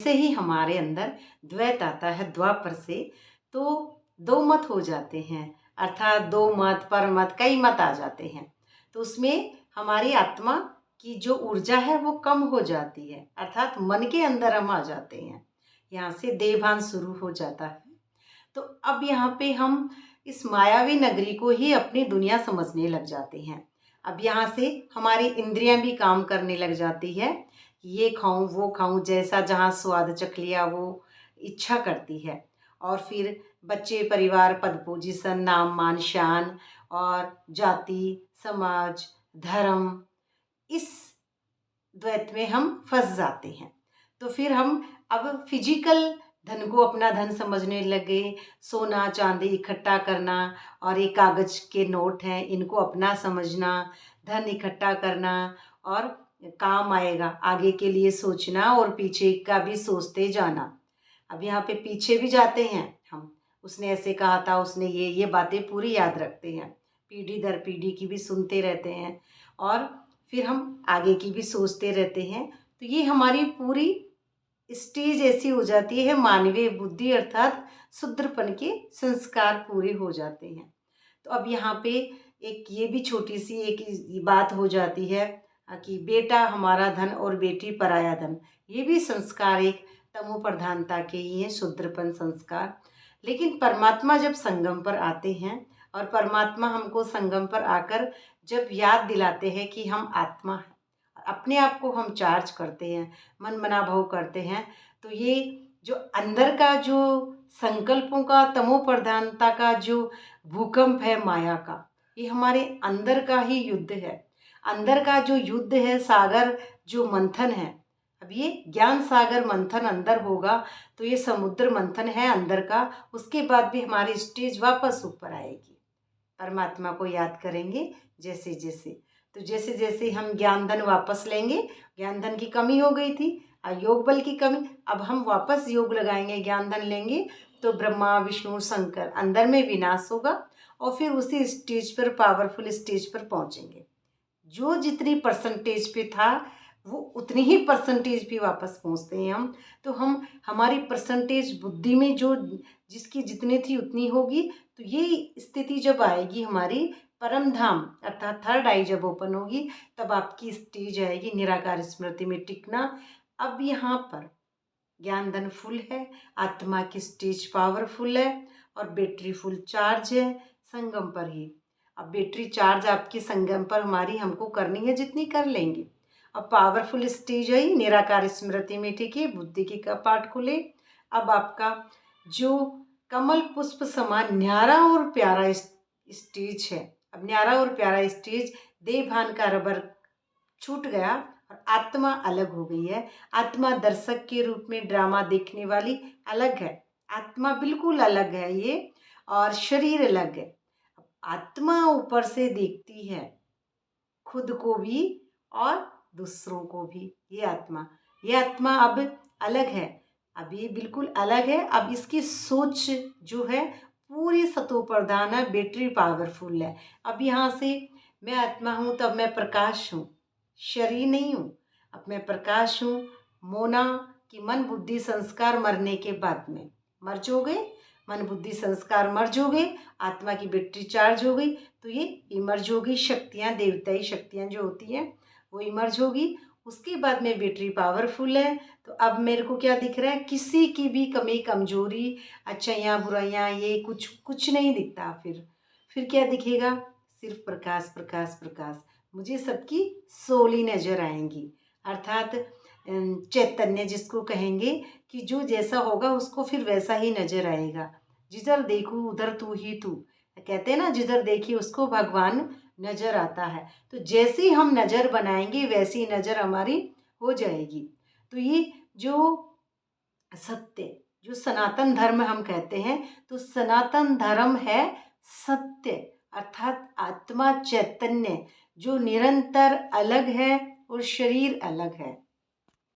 से ही हमारे अंदर द्वैत आता है द्वापर से, तो दो मत हो जाते हैं, अर्थात दो मत, पर मत, कई मत आ जाते हैं। तो उसमें हमारी आत्मा की जो ऊर्जा है वो कम हो जाती है, अर्थात मन के अंदर हम आ जाते हैं। यहाँ से देहभान शुरू हो जाता है। तो अब यहाँ पे हम इस मायावी नगरी को ही अपनी दुनिया समझने लग जाते हैं। अब यहाँ से हमारी इंद्रियां भी काम करने लग जाती है। ये खाऊं वो खाऊं, जैसा जहाँ स्वाद चख लिया वो इच्छा करती है। और फिर बच्चे, परिवार, पद पोजीशन, नाम मान शान और जाति, समाज, धर्म, इस द्वैत में हम फंस जाते हैं। तो फिर हम अब फिजिकल धन को अपना धन समझने लगे। सोना चांदी इकट्ठा करना और ये कागज के नोट हैं इनको अपना समझना, धन इकट्ठा करना और काम आएगा, आगे के लिए सोचना और पीछे का भी सोचते जाना। अब यहाँ पे पीछे भी जाते हैं हम, उसने ऐसे कहा था, उसने ये बातें पूरी याद रखते हैं, पीढ़ी दर पीढ़ी की भी सुनते रहते हैं और फिर हम आगे की भी सोचते रहते हैं। तो ये हमारी पूरी स्टेज ऐसी हो जाती है, मानवीय बुद्धि अर्थात शूद्रपन के संस्कार पूरे हो जाते हैं। तो अब यहाँ पे एक ये भी छोटी सी एक बात हो जाती है कि बेटा हमारा धन और बेटी पराया धन, ये भी संस्कार एक तमो प्रधानता के ही हैं, शूद्रपन संस्कार। लेकिन परमात्मा जब संगम पर आते हैं और परमात्मा हमको संगम पर आकर जब याद दिलाते हैं कि हम आत्मा हैं, अपने आप को हम चार्ज करते हैं, मन मना भाव करते हैं, तो ये जो अंदर का जो संकल्पों का, तमो प्रधानता का जो भूकंप है माया का, ये हमारे अंदर का ही युद्ध है। अंदर का जो युद्ध है, सागर जो मंथन है, अब ये ज्ञान सागर मंथन अंदर होगा तो ये समुद्र मंथन है अंदर का, उसके बाद भी हमारी स्टेज वापस ऊपर आएगी। परमात्मा को याद करेंगे जैसे जैसे, तो जैसे जैसे हम ज्ञान धन वापस लेंगे, ज्ञान धन की कमी हो गई थी, योग बल की कमी, अब हम वापस योग लगाएंगे, ज्ञान धन लेंगे तो ब्रह्मा विष्णु शंकर अंदर में विनाश होगा और फिर उसी स्टेज पर, पावरफुल स्टेज पर पहुंचेंगे। जो जितनी परसेंटेज पे था वो उतनी ही परसेंटेज भी वापस पहुंचते हैं हम। तो हम हमारी परसेंटेज बुद्धि में जो जिसकी जितनी थी उतनी होगी। तो ये स्थिति जब आएगी हमारी परम धाम अर्थात थर्ड आई जब ओपन होगी, तब आपकी स्टेज आएगी निराकार स्मृति में टिकना। अब यहाँ पर ज्ञान धन फुल है, आत्मा की स्टेज पावरफुल है और बैटरी फुल चार्ज है संगम पर ही। अब बैटरी चार्ज आपकी संगम पर हमारी हमको करनी है, जितनी कर लेंगे। अब पावरफुल स्टेज है निराकार स्मृति में, ठीक है, बुद्धि की कपाट खुले। अब आपका जो कमल पुष्प समान न्यारा और प्यारा स्टेज है, अब न्यारा और प्यारा स्टेज, देवभान का रबर छूट गया और आत्मा अलग हो गई है। आत्मा दर्शक के रूप में ड्रामा देखने वाली अलग है, आत्मा बिल्कुल अलग है ये, और शरीर अलग है। आत्मा ऊपर से देखती है खुद को भी और दूसरों को भी। ये आत्मा अब अलग है, अब ये बिल्कुल अलग है। अब इसकी सोच जो है पूरी सतो प्रधान है, बैटरी पावरफुल है। अब यहाँ से मैं आत्मा हूँ तब मैं प्रकाश हूँ, शरीर नहीं हूँ। अब मैं प्रकाश हूँ, मोना कि मन बुद्धि संस्कार मरने के बाद में मर्ज हो गए, मन बुद्धि संस्कार मर्ज हो गए, आत्मा की बैटरी चार्ज हो गई, तो ये इमर्ज होगी शक्तियाँ, देवताई शक्तियाँ जो होती हैं वो इमर्ज होगी। उसके बाद में बैटरी पावरफुल है। तो अब मेरे को क्या दिख रहा है, किसी की भी कमी कमजोरी, अच्छाइयाँ बुराइयाँ, ये कुछ कुछ नहीं दिखता। फिर क्या दिखेगा, सिर्फ प्रकाश प्रकाश प्रकाश। मुझे सबकी सोली नजर आएंगी, अर्थात चैतन्य जिसको कहेंगे कि जो जैसा होगा उसको फिर वैसा ही नजर आएगा। जिधर देखूँ उधर तू ही तू, कहते हैं ना, जिधर देखिए उसको भगवान नजर आता है। तो जैसी हम नजर बनाएंगे वैसी नजर हमारी हो जाएगी। तो ये जो सत्य, जो सनातन धर्म हम कहते हैं, तो सनातन धर्म है सत्य, अर्थात आत्मा चैतन्य जो निरंतर अलग है और शरीर अलग है।